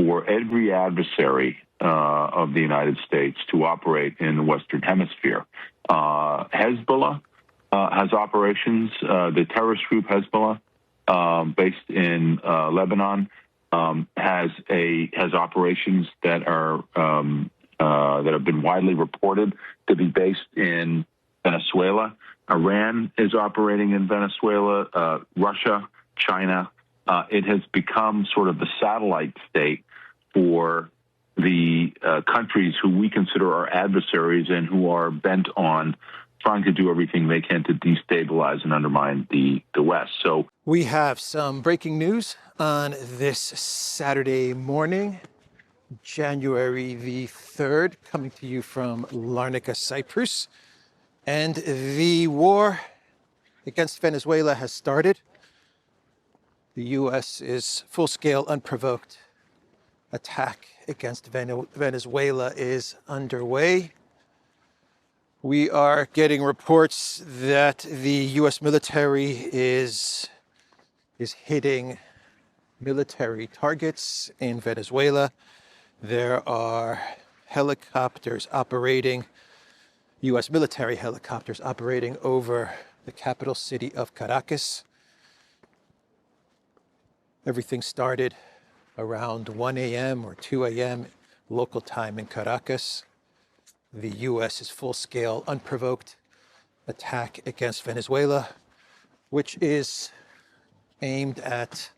for every adversary of the United States to operate in the Western Hemisphere. Hezbollah has operations. The terrorist group Hezbollah, based in Lebanon, has operations that have been widely reported to be based in Venezuela. Iran is operating in Venezuela. Russia, China. It has become sort of the satellite state for the countries who we consider our adversaries and who are bent on trying to do everything they can to destabilize and undermine the West. So we have some breaking news on this Saturday morning, January the 3rd, coming to you from Larnaca, Cyprus. And the war against Venezuela has started. The U.S. is full-scale, unprovoked attack against Venezuela is underway. We are getting reports that the U.S. military is hitting military targets in Venezuela. There are helicopters operating, U.S. military helicopters operating over the capital city of Caracas. Everything started around 1 a.m. or 2 a.m. local time in Caracas. The U.S.'s full-scale, unprovoked attack against Venezuela, which is aimed at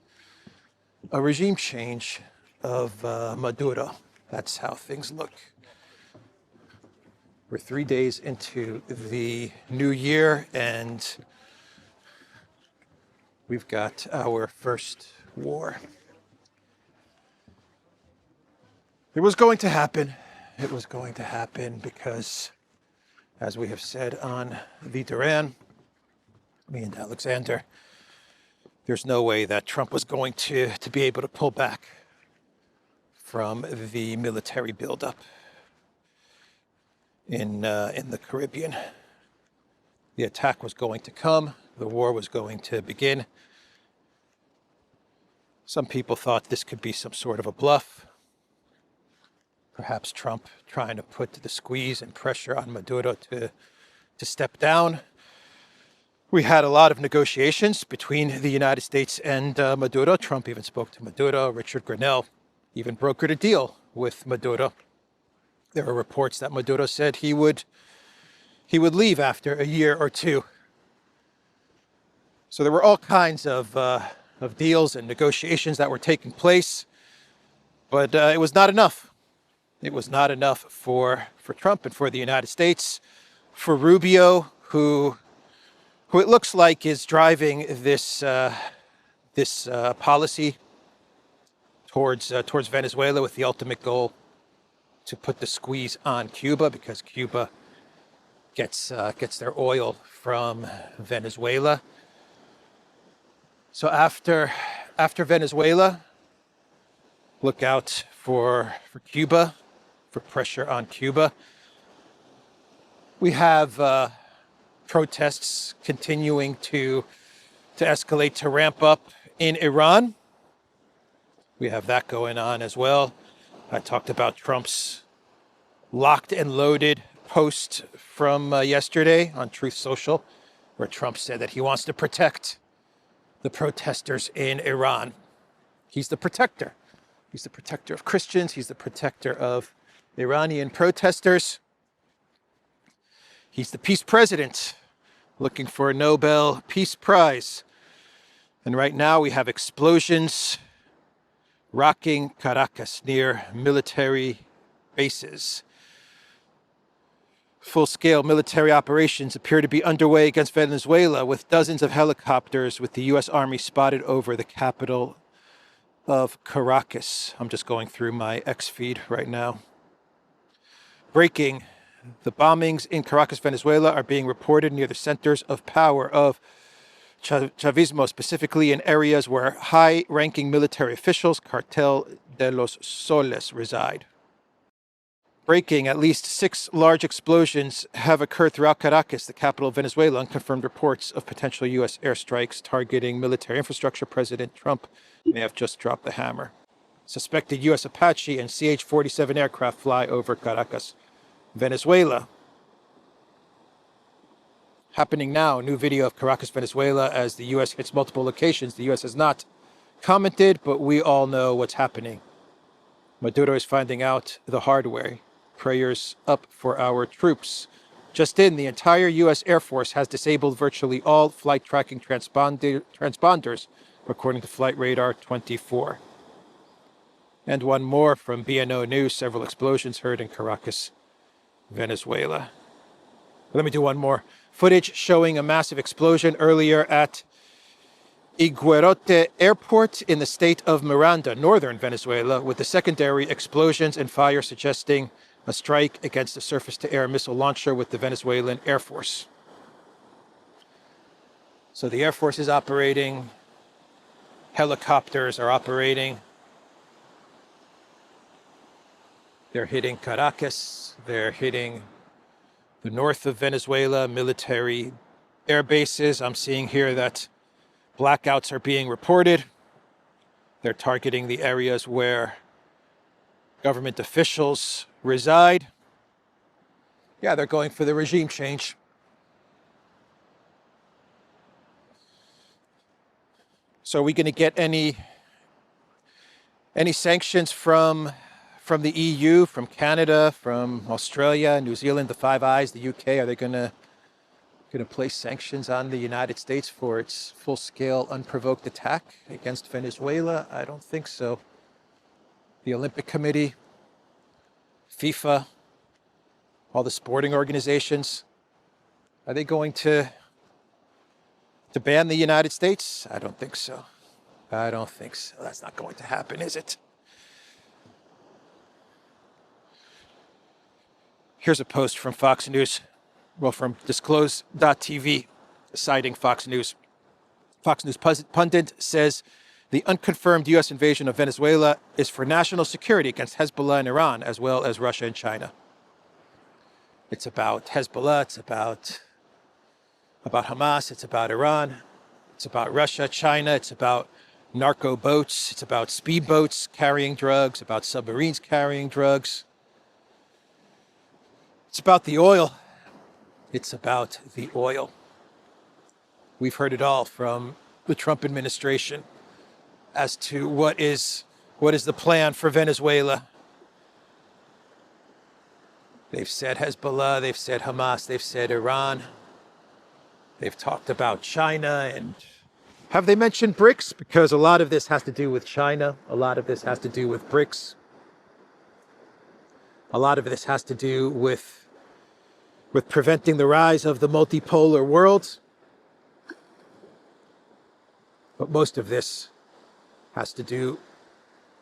a regime change of Maduro. That's how things look. We're 3 days into the new year, and we've got our first war. It was going to happen. It was going to happen because, as we have said on the Duran, me and Alexander, there's no way that Trump was going to be able to pull back from the military buildup in the Caribbean. The attack was going to come. The war was going to begin. Some people thought this could be some sort of a bluff. Perhaps Trump trying to put the squeeze and pressure on Maduro to step down. We had a lot of negotiations between the United States and Maduro. Trump even spoke to Maduro. Richard Grenell even brokered a deal with Maduro. There are reports that Maduro said he would leave after a year or two. So there were all kinds of deals and negotiations that were taking place, but it was not enough. It was not enough for Trump and for the United States, for Rubio, who it looks like is driving this policy towards Venezuela with the ultimate goal to put the squeeze on Cuba, because Cuba gets their oil from Venezuela. So after Venezuela, look out for Cuba, for pressure on Cuba. We have protests continuing to escalate, to ramp up in Iran. We have that going on as well. I talked about Trump's locked and loaded post from yesterday on Truth Social, where Trump said that he wants to protect the protesters in Iran. He's the protector. He's the protector of Christians. He's the protector of Iranian protesters. He's the peace president, looking for a Nobel Peace Prize. And right now we have explosions rocking Caracas near military bases. Full-scale military operations appear to be underway against Venezuela, with dozens of helicopters with the U.S. Army spotted over the capital of Caracas. I'm just going through my X feed right now. Breaking: the bombings in Caracas, Venezuela are being reported near the centers of power of Chavismo, specifically in areas where high-ranking military officials, Cartel de los Soles, reside. Breaking: at least 6 large explosions have occurred throughout Caracas, the capital of Venezuela. Unconfirmed reports of potential U.S. airstrikes targeting military infrastructure. President Trump may have just dropped the hammer. Suspected U.S. Apache and CH-47 aircraft fly over Caracas, Venezuela. Happening now, new video of Caracas, Venezuela, as the U.S. hits multiple locations. The U.S. has not commented, but we all know what's happening. Maduro is finding out the hard way. Prayers up for our troops. Just in, the entire U.S. Air Force has disabled virtually all flight tracking transponders, according to Flight Radar 24. And one more from BNO News. Several explosions heard in Caracas, Venezuela. Let me do one more. Footage showing a massive explosion earlier at Higuerote Airport in the state of Miranda, northern Venezuela, with the secondary explosions and fire suggesting a strike against a surface-to-air missile launcher with the Venezuelan Air Force. So the Air Force is operating. Helicopters are operating. They're hitting Caracas. They're hitting the north of Venezuela, military air bases. I'm seeing here that blackouts are being reported. They're targeting the areas where government officials reside. Yeah, they're going for the regime change. So are we going to get any sanctions from the EU, from Canada, from Australia, New Zealand, the Five Eyes, the UK? Are they going to place sanctions on the United States for its full-scale unprovoked attack against Venezuela? I don't think so. The Olympic Committee, FIFA, all the sporting organizations, are they going to ban the United States? I don't think so. I don't think so. That's not going to happen, is it? Here's a post from Fox News, well, from Disclose.tv, citing Fox News. Fox News pundit says the unconfirmed U.S. invasion of Venezuela is for national security against Hezbollah and Iran, as well as Russia and China. It's about Hezbollah, it's about Hamas, it's about Iran, it's about Russia, China, it's about narco boats, it's about speedboats carrying drugs, about submarines carrying drugs. It's about the oil. It's about the oil. We've heard it all from the Trump administration as to what is the plan for Venezuela. They've said Hezbollah, they've said Hamas, they've said Iran. They've talked about China, and have they mentioned BRICS? Because a lot of this has to do with China. A lot of this has to do with BRICS. A lot of this has to do with preventing the rise of the multipolar world. But most of this has to do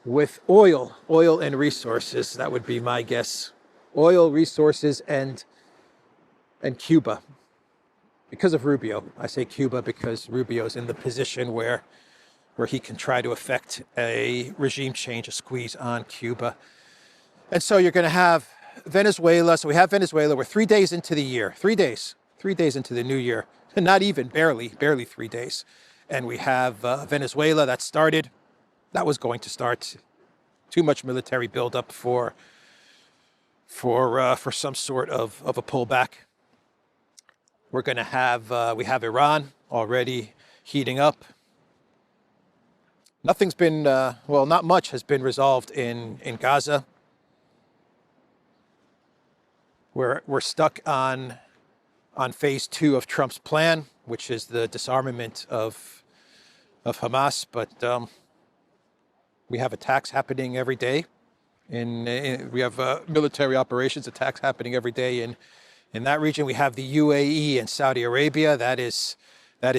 with oil and resources. That would be my guess. Oil, resources, and Cuba. Because of Rubio. I say Cuba because Rubio's in the position where he can try to effect a regime change, a squeeze on Cuba. And so you're going to have Venezuela. So we have Venezuela. We're 3 days into the year. 3 days. 3 days into the new year. Not even, barely 3 days. And we have Venezuela that started. That was going to start. Too much military buildup for some sort of a pullback. We're going to have, we have Iran already heating up. Nothing's been, not much has been resolved in Gaza. We're stuck on phase 2 of Trump's plan, which is the disarmament of Hamas. But we have attacks happening every day. We have military operations, attacks happening every day in that region. We have the UAE and Saudi Arabia. That is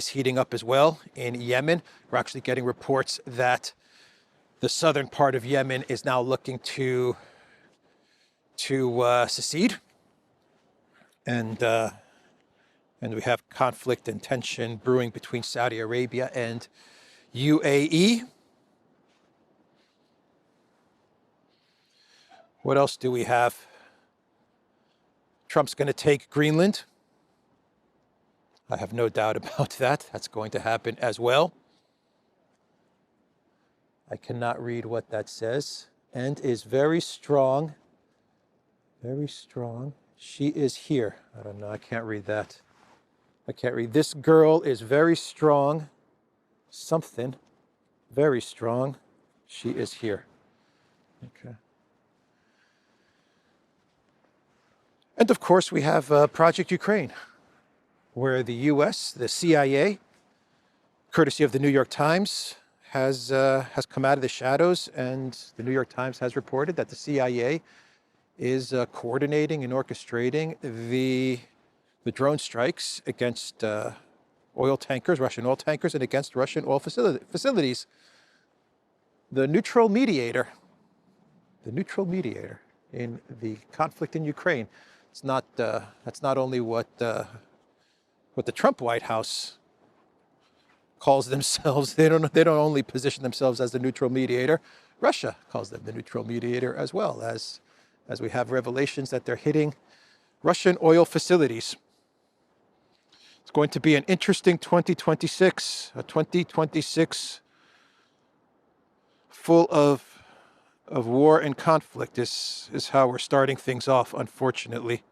heating up as well. In Yemen, we're actually getting reports that the southern part of Yemen is now looking to secede. And we have conflict and tension brewing between Saudi Arabia and UAE. What else do we have? Trump's going to take Greenland. I have no doubt about that. That's going to happen as well. I cannot read what that says. And is very strong. Very strong. She is here. I don't know. I can't read that. I can't read. This girl is very strong. Something. Very strong. She is here. Okay. And of course, we have Project Ukraine, where the U.S., the CIA, courtesy of the New York Times, has come out of the shadows, and the New York Times has reported that the CIA is coordinating and orchestrating the drone strikes against oil tankers, Russian oil tankers, and against Russian oil facilities. The neutral mediator in the conflict in Ukraine. It's not. That's not only what the Trump White House calls themselves. They don't only position themselves as the neutral mediator. Russia calls them the neutral mediator as well, as we have revelations that they're hitting Russian oil facilities. It's going to be an interesting 2026, a 2026 full of war and conflict. This is how we're starting things off, unfortunately.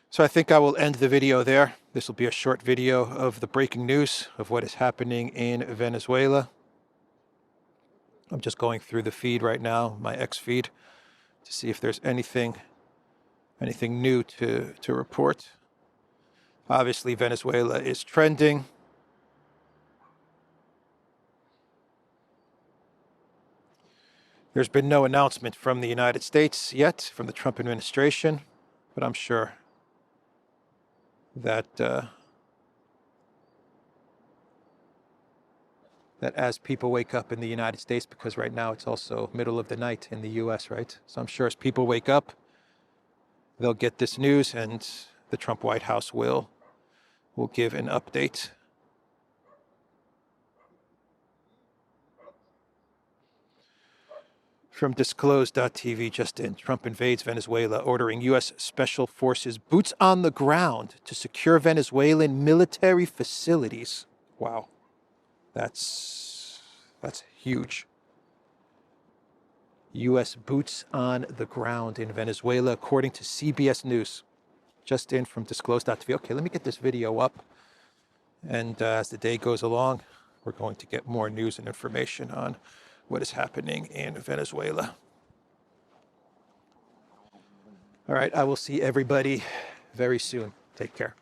So I think I will end the video there. This will be a short video of the breaking news of what is happening in Venezuela. I'm just going through the feed right now, my X feed, to see if there's anything new to report. Obviously, Venezuela is trending. There's been no announcement from the United States yet, from the Trump administration, but I'm sure that that as people wake up in the United States, because right now it's also middle of the night in the U.S., right? So I'm sure as people wake up, they'll get this news, and the Trump White House will give an update. From disclosed.tv, just in, Trump invades Venezuela, ordering U.S. Special Forces boots on the ground to secure Venezuelan military facilities. Wow. That's huge. U.S. boots on the ground in Venezuela, according to CBS News. Just in from disclosed.tv. Okay, let me get this video up. And as the day goes along, we're going to get more news and information on what is happening in Venezuela. All right, I will see everybody very soon. Take care.